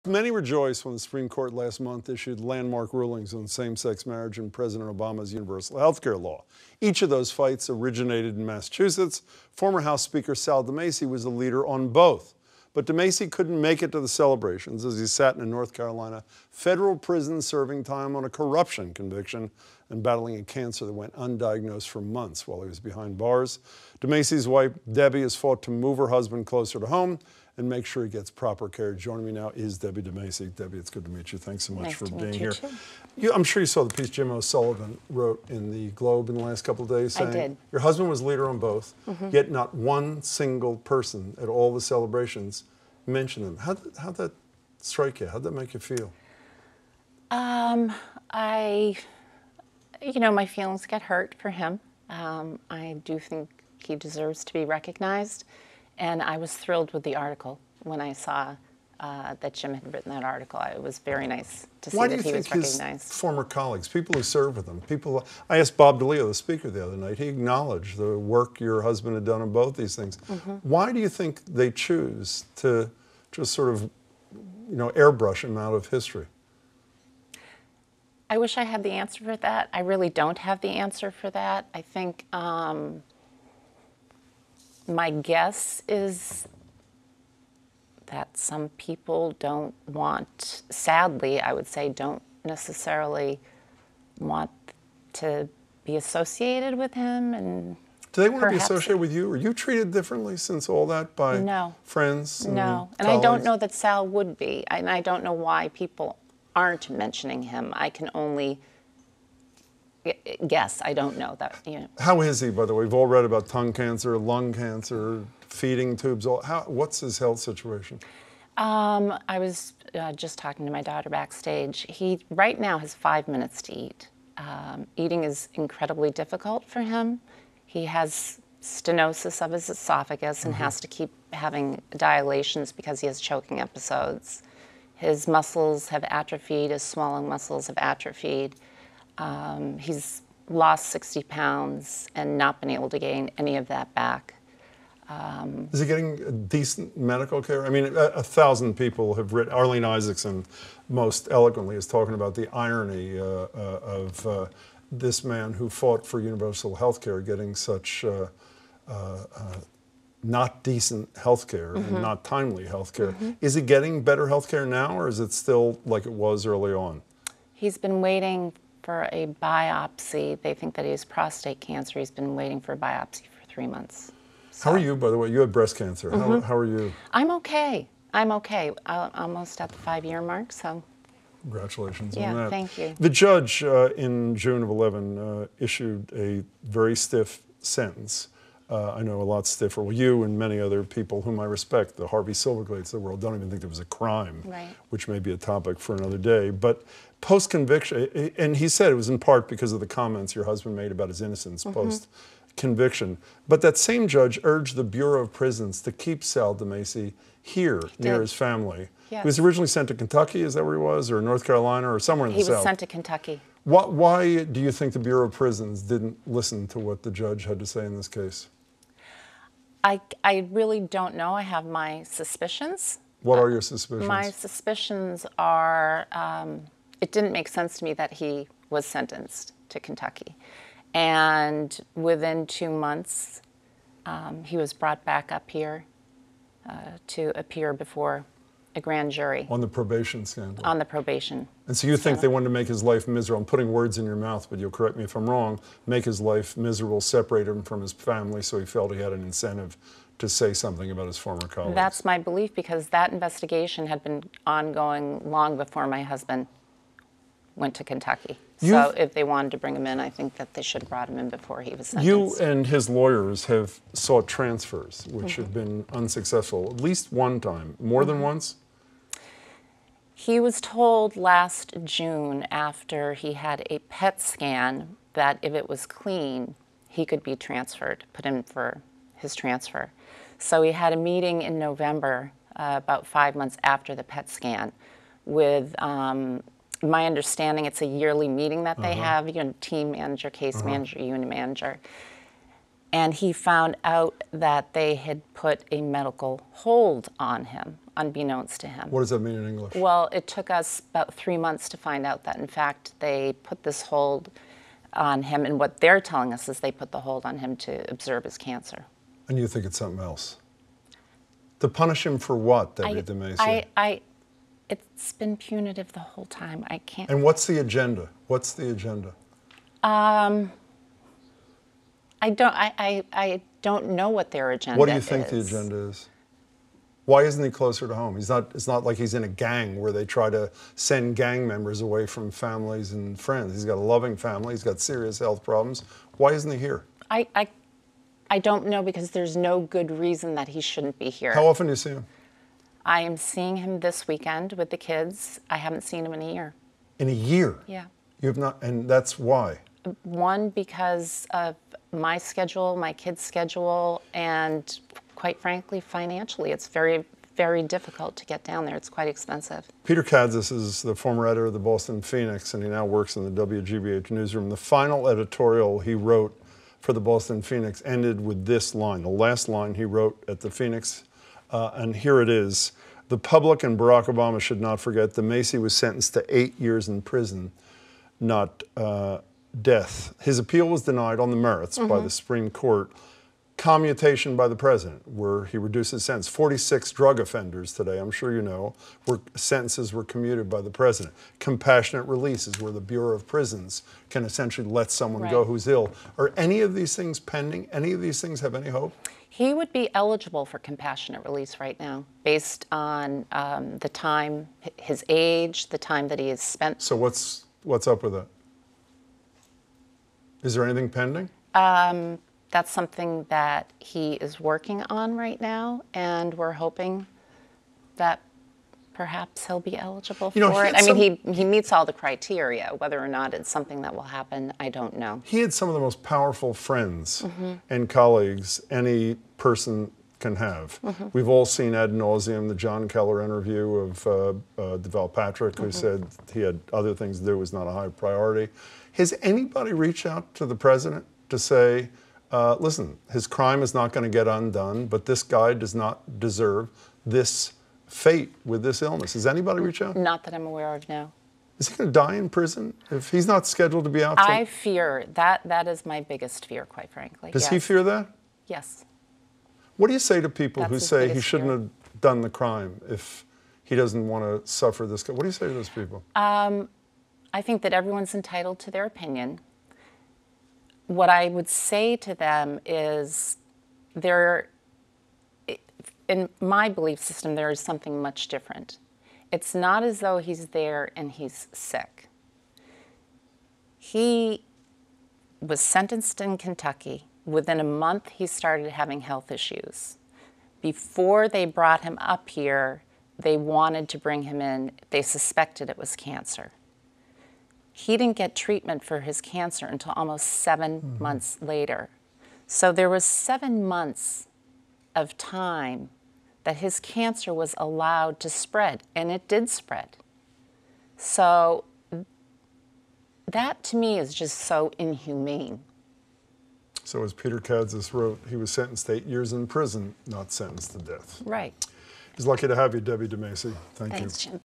Many rejoiced when the Supreme Court last month issued landmark rulings on same-sex marriage and President Obama's universal health care law. Each of those fights originated in Massachusetts. Former House Speaker Sal DiMasi was the leader on both. But DiMasi couldn't make it to the celebrations as he sat in a North Carolina federal prison serving time on a corruption conviction and battling a cancer that went undiagnosed for months while he was behind bars. DiMasi's wife, Debbie, has fought to move her husband closer to home and make sure he gets proper care. Joining me now is Debbie DiMasi. Debbie, it's good to meet you. Thanks so much for being here. I'm sure you saw the piece Jim O'Sullivan wrote in the Globe in the last couple of days saying I did. Your husband was leader on both, yet not one single person at all the celebrations mentioned him. How'd that strike you? How'd that make you feel? My feelings get hurt for him. I do think he deserves to be recognized. And I was thrilled with the article when I saw that Jim had written that article. It was very nice to see that he was recognized. Why do you think his former colleagues, people who serve with him, I asked Bob DeLeo, the speaker, the other night, he acknowledged the work your husband had done on both these things. Why do you think they choose to just sort of, airbrush him out of history? I wish I had the answer for that. I really don't have the answer for that. I think my guess is that some people don't want, sadly, I would say, don't necessarily want to be associated with him. And do they want to be associated with you? Are you treated differently since all that by friends? No, and colleagues? I don't know that Sal would be, and I don't know why people aren't mentioning him. I can only guess. I don't know that. How is he, by the way? We've all read about tongue cancer, lung cancer, feeding tubes. What's his health situation? I was just talking to my daughter backstage. He right now has 5 minutes to eat. Eating is incredibly difficult for him. He has stenosis of his esophagus and has to keep having dilations because he has choking episodes. His muscles have atrophied, his swallowing muscles have atrophied. He's lost 60 pounds and not been able to gain any of that back. Is he getting decent medical care? I mean, 1,000 people have written. Arlene Isaacson, most eloquently, is talking about the irony of this man who fought for universal health care getting such not decent health care and not timely health care. Is he getting better health care now, or is it still like it was early on? He's been waiting for a biopsy. They think that he has prostate cancer. He's been waiting for a biopsy for 3 months. So. How are you, by the way? You had breast cancer. How are you? I'm okay. I'm okay. I'm almost at the 5-year mark, so. Congratulations on that. Yeah, thank you. The judge in June of 11 issued a very stiff sentence. I know a lot stiffer. Well, you and many other people whom I respect, the Harvey Silverglades of the world, don't even think there was a crime, which may be a topic for another day. But post-conviction, and he said it was in part because of the comments your husband made about his innocence post-conviction. But that same judge urged the Bureau of Prisons to keep Sal DiMasi here near his family. Yes. He was originally sent to Kentucky, is that where he was, or North Carolina, or somewhere in the South? He was sent to Kentucky. Why do you think the Bureau of Prisons didn't listen to what the judge had to say in this case? I really don't know. I have my suspicions. What are your suspicions? My suspicions are, it didn't make sense to me that he was sentenced to Kentucky. And within 2 months, he was brought back up here to appear before a grand jury. On the probation scandal? On the probation. And so you think they wanted to make his life miserable? I'm putting words in your mouth, but you'll correct me if I'm wrong. Make his life miserable, separate him from his family, so he felt he had an incentive to say something about his former colleagues. That's my belief, because that investigation had been ongoing long before my husband went to Kentucky. So if they wanted to bring him in, I think that they should have brought him in before he was sentenced. You and his lawyers have sought transfers, which have been unsuccessful at least one time. More than once? He was told last June, after he had a PET scan, that if it was clean, he could be transferred, put in for his transfer. So we had a meeting in November, about 5 months after the PET scan, with my understanding, it's a yearly meeting that they have, team manager, case manager, unit manager. And he found out that they had put a medical hold on him, unbeknownst to him. What does that mean in English? Well, it took us about 3 months to find out that, in fact, they put this hold on him, and what they're telling us is they put the hold on him to observe his cancer. And you think it's something else? To punish him for what, Debbie DiMasi? It's been punitive the whole time. I can't. And what's the agenda? What's the agenda? I don't know what their agenda is. What do you think the agenda is? Why isn't he closer to home? It's not like he's in a gang where they try to send gang members away from families and friends. He's got a loving family. He's got serious health problems. Why isn't he here? I don't know, because there's no good reason that he shouldn't be here. How often do you see him? I am seeing him this weekend with the kids. I haven't seen him in a year. In a year? Yeah. You have not, and that's why? One, because of my schedule, my kids' schedule, and quite frankly, financially, it's very, very difficult to get down there. It's quite expensive. Peter Kadzis is the former editor of the Boston Phoenix, and he now works in the WGBH newsroom. The final editorial he wrote for the Boston Phoenix ended with this line, the last line he wrote at the Phoenix, and here it is. The public and Barack Obama should not forget DiMasi was sentenced to 8 years in prison, not death. His appeal was denied on the merits by the Supreme Court. Commutation by the president, where he reduced his sentence. 46 drug offenders today, I'm sure you know, sentences were commuted by the president. Compassionate releases, where the Bureau of Prisons can essentially let someone go who's ill. Are any of these things pending? Any of these things have any hope? He would be eligible for compassionate release right now, based on the time, his age, the time that he has spent. So what's up with that? Is there anything pending? That's something that he is working on right now, and we're hoping that perhaps he'll be eligible for it. I mean, he meets all the criteria. Whether or not it's something that will happen, I don't know. He had some of the most powerful friends and colleagues any person can have. We've all seen ad nauseum the John Keller interview of DeVal Patrick, who said he had other things to do, was not a high priority. Has anybody reached out to the president to say, listen, his crime is not going to get undone, but this guy does not deserve this fate with this illness? Has anybody reached out? Not that I'm aware of, no. Is he going to die in prison if he's not scheduled to be out? I fear that. That is my biggest fear, quite frankly. Does he fear that? Yes. What do you say to people who say he shouldn't fear. have done the crime if he doesn't want to suffer this? What do you say to those people? I think that everyone's entitled to their opinion. What I would say to them is, in my belief system, there is something much different. It's not as though he's there and he's sick. He was sentenced in Kentucky. Within a month, he started having health issues. Before they brought him up here, they wanted to bring him in. They suspected it was cancer. He didn't get treatment for his cancer until almost 7 months later. So there was 7 months of time that his cancer was allowed to spread, and it did spread. So that, to me, is just so inhumane. So as Peter Kadzis wrote, he was sentenced to 8 years in prison, not sentenced to death. Right. He's lucky to have you, Debbie DiMasi. Thank you. Thanks, Jim.